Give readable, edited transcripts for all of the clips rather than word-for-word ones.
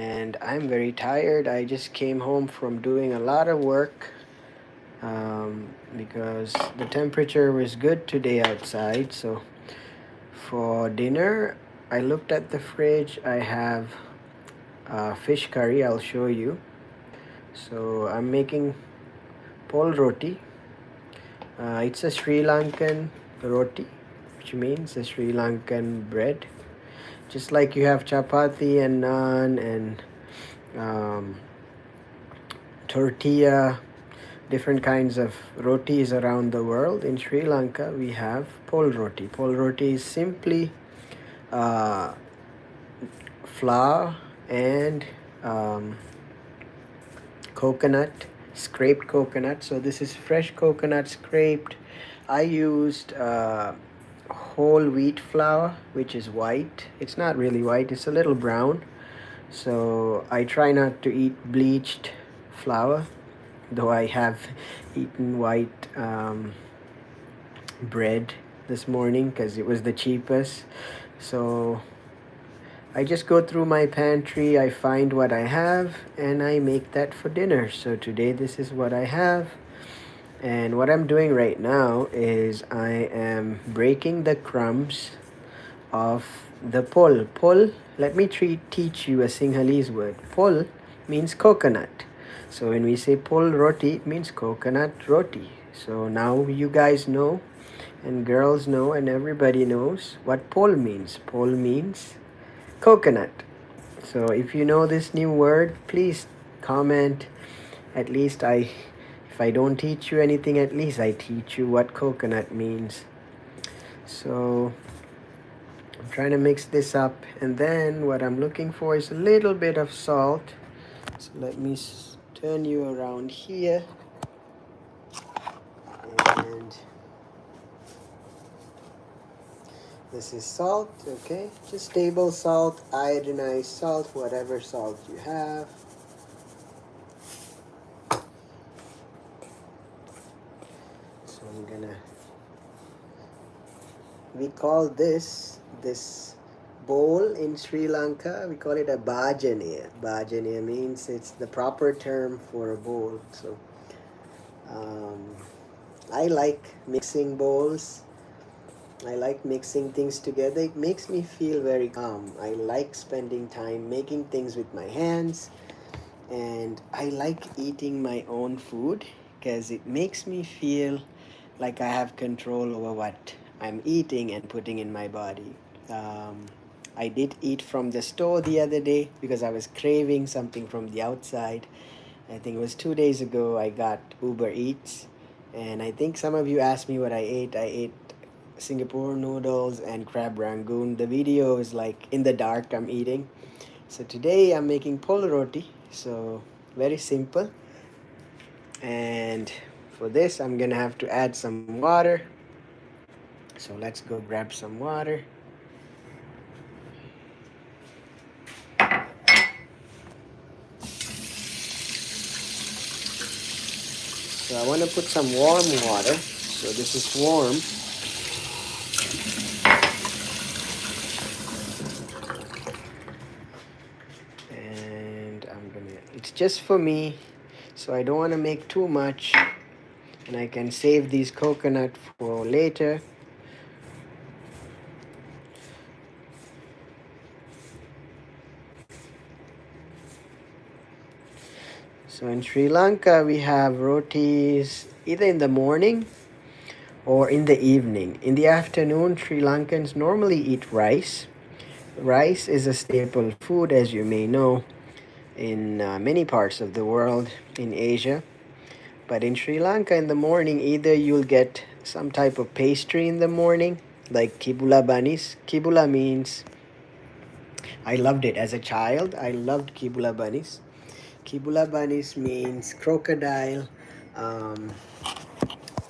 and I'm very tired. I just came home from doing a lot of work because the temperature was good today outside. So for dinner, I looked at the fridge. I have fish curry. I'll show you. So I'm making pol roti. It's a Sri Lankan roti, which means a Sri Lankan bread. Just like you have chapati and naan and um, tortilla, different kinds of rotis around the world. In Sri Lanka, we have pol roti. Pol roti is simply uh, flour and um, coconut, scraped coconut. So this is fresh coconut scraped. I used whole wheat flour, which is white. It's not really white, it's a little brown. So I try not to eat bleached flour, though I have eaten white bread this morning because it was the cheapest. So I just go through my pantry, I find what I have, and I make that for dinner. So today, this is what I have. And what I'm doing right now is I am breaking the crumbs of the pol. Pol, let me teach you a Sinhalese word. Pol means coconut. So when we say pol roti, it means coconut roti. So now you guys know, and girls know, and everybody knows what pol means. Pol means coconut. So if you know this new word, please comment. At least if I don't teach you anything, at least I teach you what coconut means. So I'm trying to mix this up, and then what I'm looking for is a little bit of salt. So let me turn you around here, and this is salt, okay? Just table salt, iodinized salt, whatever salt you have. So we call this bowl in Sri Lanka, we call it a bhajaniya. Bhajaniya means it's the proper term for a bowl. So um, I like mixing bowls. I like mixing things together. It makes me feel very calm. I like spending time making things with my hands, and I like eating my own food because it makes me feel like I have control over what I'm eating and putting in my body. Um, I did eat from the store the other day because I was craving something from the outside. I think it was 2 days ago I got Uber Eats, and I think some of you asked me what I ate. I ate Singapore noodles and crab rangoon. The video is like in the dark I'm eating. So today I'm making pol roti. So very simple. And for this I'm gonna have to add some water. So let's go grab some water. So I want to put some warm water. So this is warm. And it's just for me. So I don't want to make too much. And I can save these coconut for later. So in Sri Lanka, we have rotis either in the morning or in the evening. In the afternoon, Sri Lankans normally eat rice. Rice is a staple food, as you may know, in many parts of the world in Asia. But in Sri Lanka, in the morning, either you'll get some type of pastry in the morning, like kibula banis. Kibula means, I loved it as a child. I loved kibula banis. Kibula banis means crocodile. Um,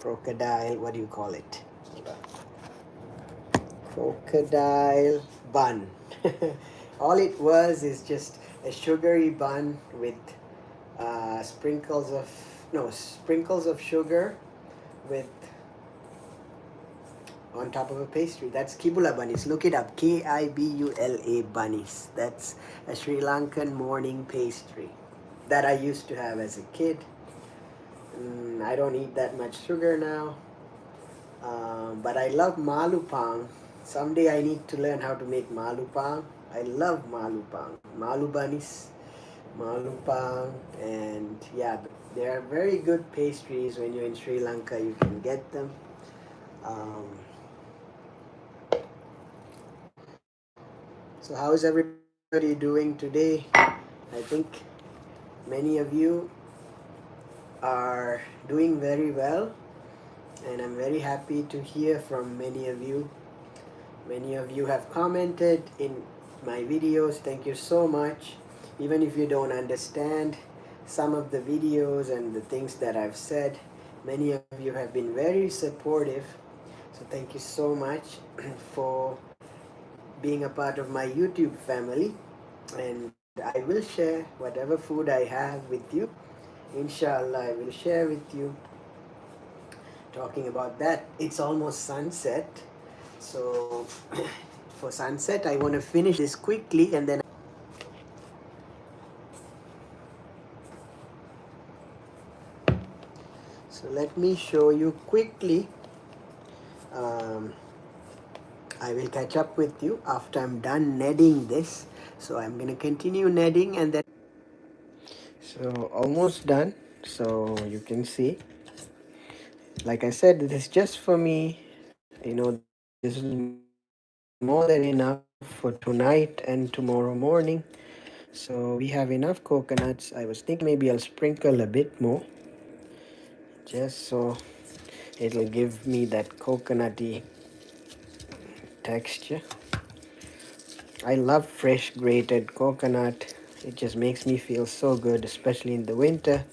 what do you call it? Crocodile bun. All it was is just a sugary bun with sprinkles of sugar with on top of a pastry. That's kibula bunnies. Look it up. Kibula bunnies. That's a Sri Lankan morning pastry that I used to have as a kid. I don't eat that much sugar now. But I love malupang. Someday I need to learn how to make malupang. I love malupang. Malu bunnies, malupang, and yeah, they are very good pastries. When you're in Sri Lanka, you can get them. Um, so how is everybody doing today? I think many of you are doing very well, and I'm very happy to hear from many of you. Many of you have commented in my videos. Thank you so much. Even if you don't understand some of the videos and the things that I've said, many of you have been very supportive. So thank you so much for being a part of my YouTube family. And I will share whatever food I have with you. Inshallah, I will share with you. Talking about that, it's almost sunset. So for sunset, I want to finish this quickly and then. So let me show you quickly. Um, I will catch up with you after I'm done kneading this. So I'm going to continue kneading and then. So almost done. So you can see. Like I said, this is just for me. This is more than enough for tonight and tomorrow morning. So we have enough coconuts. I was thinking maybe I'll sprinkle a bit more just so it'll give me that coconutty texture. I love fresh grated coconut. It just makes me feel so good, especially in the winter.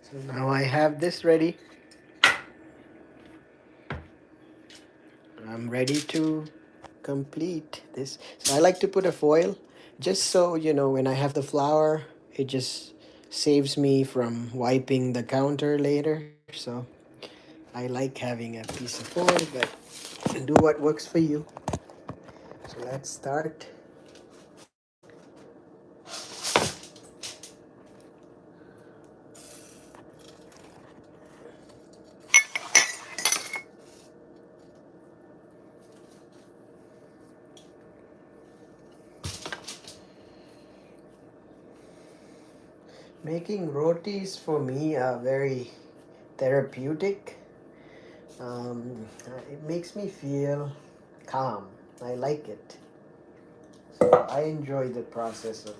So now I have this ready. I'm ready to complete this. So I like to put a foil just so when I have the flour, it just saves me from wiping the counter later. So I like having a piece of foil, but do what works for you. So let's start. Making rotis for me are very therapeutic. It makes me feel calm. I like it. So I enjoy the process of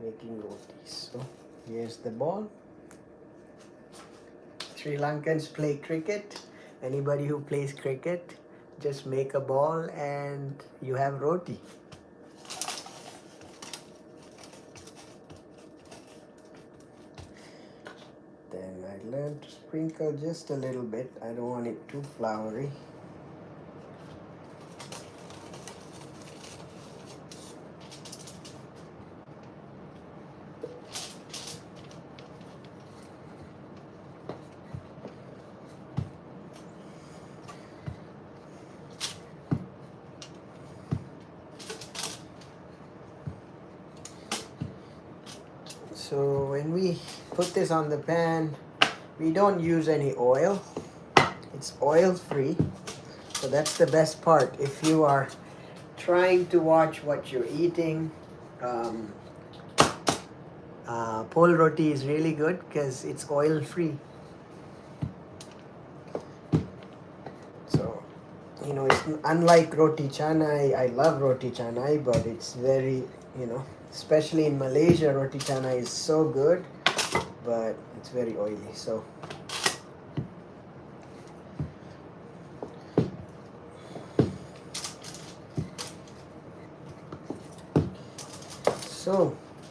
making rotis. So here's the ball. Sri Lankans play cricket. Anybody who plays cricket, just make a ball and you have roti. Then I learned to sprinkle just a little bit. I don't want it too floury. So when we put this on the pan, we don't use any oil. It's oil free. So that's the best part. If you are trying to watch what you're eating, pol roti is really good because it's oil free. So, it's unlike roti canai. I love roti canai, but it's very, especially in Malaysia, roti canai is so good, but it's very oily. So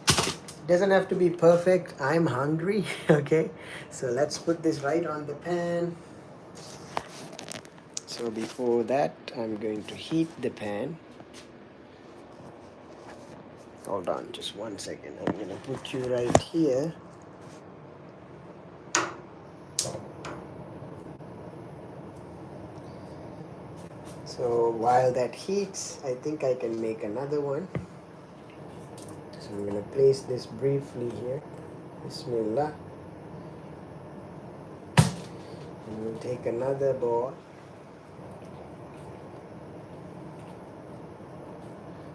it doesn't have to be perfect. I'm hungry. Okay, so let's put this right on the pan. So before that, I'm going to heat the pan. Hold on just 1 second. I'm going to put you right here. So while that heats, I think I can make another one. So I'm going to place this briefly here. Bismillah. And we'll take another ball.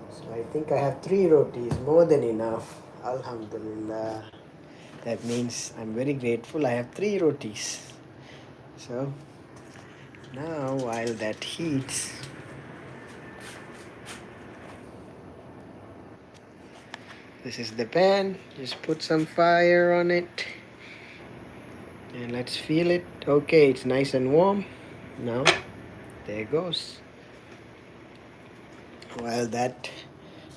So I think I have 3 rotis, more than enough. Alhamdulillah. That means I'm very grateful I have 3 rotis. So now while that heats, this is the pan. Just put some fire on it. And let's feel it. Okay, it's nice and warm. Now, there it goes. While that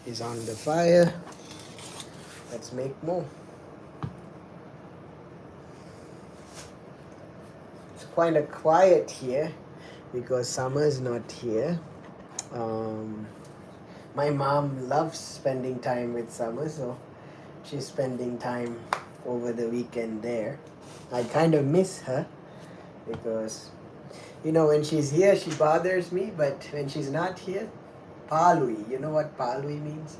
is on the fire, let's make more. It's kind of quiet here because summer's not here. My mom loves spending time with Summer, so she's spending time over the weekend there. I kind of miss her because, when she's here, she bothers me, but when she's not here, Palui. You know what Palui means?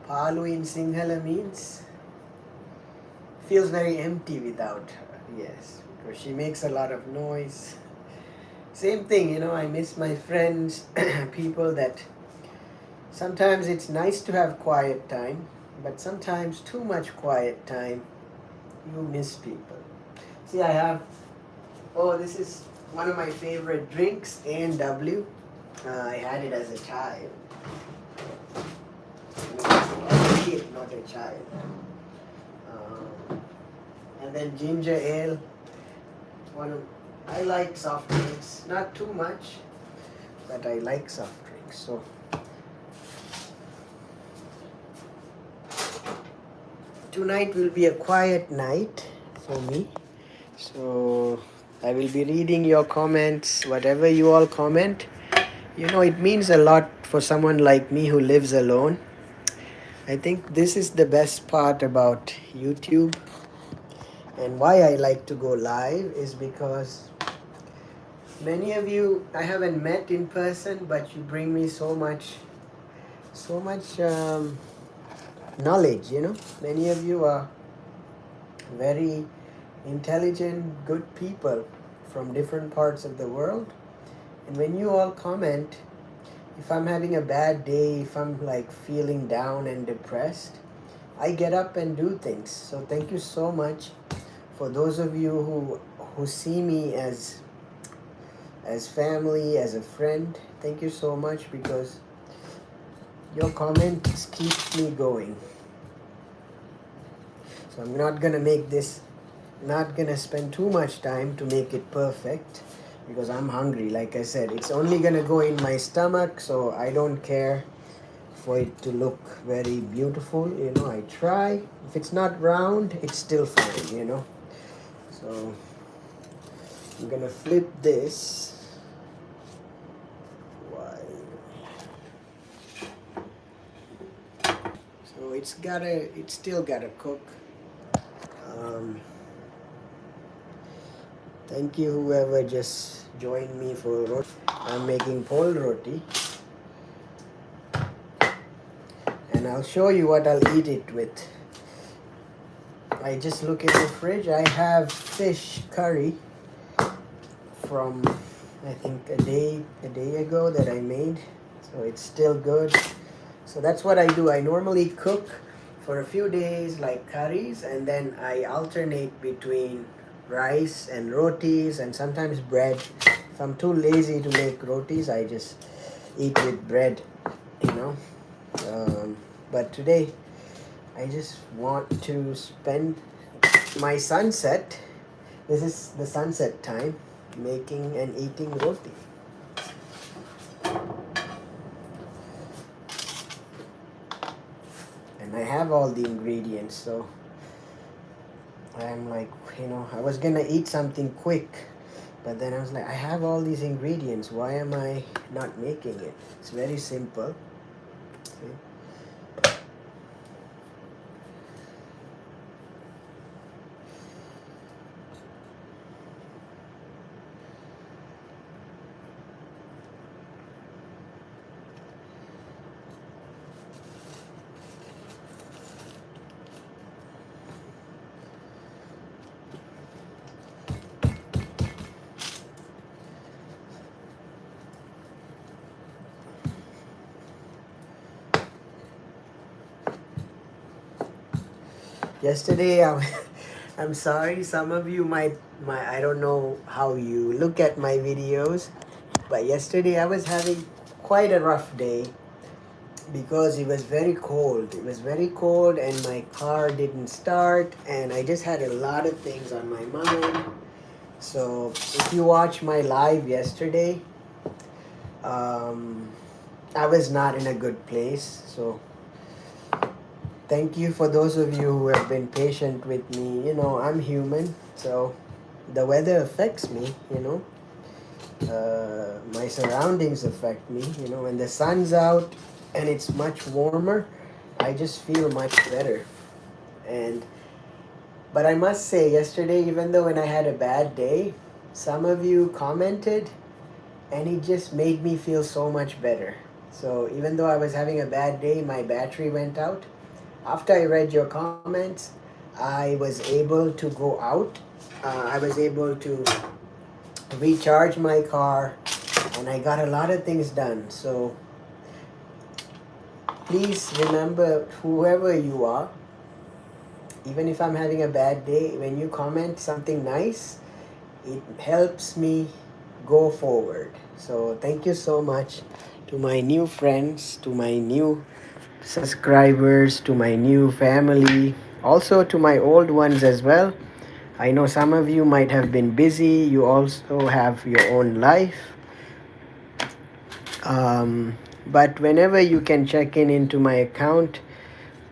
Palui in Sinhala means feels very empty without her. Yes, because she makes a lot of noise. Same thing, I miss my friends, people that sometimes it's nice to have quiet time, but sometimes too much quiet time, you miss people. See, this is one of my favorite drinks, A&W. I had it as a child. As a kid, not a child. And then ginger ale. I like soft drinks, not too much, but I like soft drinks. So tonight will be a quiet night for me. So I will be reading your comments, whatever you all comment. It means a lot for someone like me who lives alone. I think this is the best part about YouTube, and why I like to go live is because many of you I haven't met in person, but you bring me so much knowledge. Many of you are very intelligent, good people from different parts of the world, and when you all comment, if I'm having a bad day, if I'm like feeling down and depressed, I get up and do things. So thank you so much for those of you who see me as family, as a friend. Thank you so much, because your comments keep me going. So I'm not gonna spend too much time to make it perfect, because I'm hungry. Like I said, it's only gonna go in my stomach, so I don't care for it to look very beautiful. I try. If it's not round, it's still fine. So I'm gonna flip this. So it's still gotta cook. Thank you whoever just joined me for roti. I'm making pol roti, and I'll show you what I'll eat it with. I just look in the fridge. I have fish curry from I think a day ago that I made, so it's still good. So that's what I do. I normally cook for a few days like curries, and then I alternate between rice and rotis and sometimes bread. If I'm too lazy to make rotis, I just eat with bread. But today I just want to spend my sunset. This is the sunset time, making and eating roti. And I have all the ingredients, so I'm like, I was gonna eat something quick, but then I was like, I have all these ingredients, why am I not making it? It's very simple. See? Yesterday, I'm sorry. Some of you might, I don't know how you look at my videos, but yesterday I was having quite a rough day because it was very cold. It was very cold, and my car didn't start, and I just had a lot of things on my mind. So, if you watch my live yesterday, um, I was not in a good place. So, thank you for those of you who have been patient with me. I'm human, so the weather affects me. My surroundings affect me. When the sun's out and it's much warmer, I just feel much better. And but I must say, yesterday, even though when I had a bad day, some of you commented, and it just made me feel so much better. So even though I was having a bad day, my battery went out. After I read your comments, I was able to go out. I was able to recharge my car, and I got a lot of things done. So please remember, whoever you are, even if I'm having a bad day, when you comment something nice, it helps me go forward. So thank you so much to my new friends, to my new subscribers, to my new family, also to my old ones as well. I know some of you might have been busy, you also have your own life. But whenever you can check in into my account,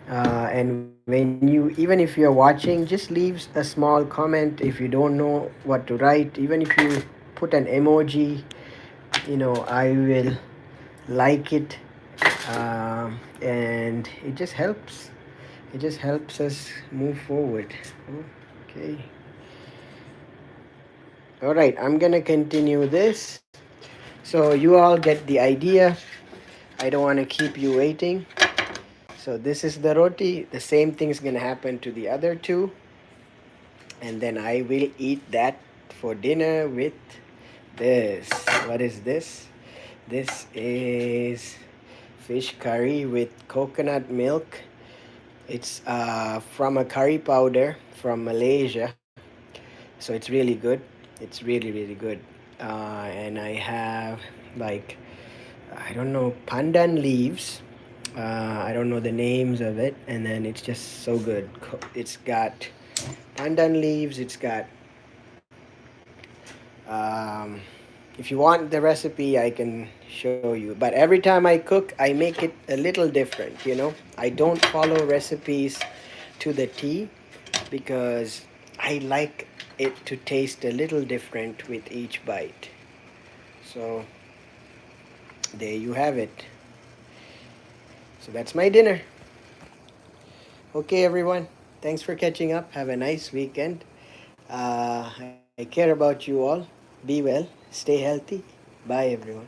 and when you, even if you're watching, just leave a small comment. If you don't know what to write, even if you put an emoji, I will like it. And it just helps us move forward. Okay. All right, I'm gonna continue this so you all get the idea. I don't want to keep you waiting. So this is the roti. The same thing is gonna happen to the other two, and then I will eat that for dinner with this. What is this? This is fish curry with coconut milk. It's from a curry powder from Malaysia, so it's really good. It's really, really good. And I have, like, I don't know, pandan leaves. I don't know the names of it, and then it's just so good. It's got pandan leaves. It's got. Um, if you want the recipe, I can show you. But every time I cook, I make it a little different. I don't follow recipes to the T because I like it to taste a little different with each bite. So there you have it. So that's my dinner. Okay, everyone. Thanks for catching up. Have a nice weekend. I care about you all. Be well. Stay healthy. Bye, everyone.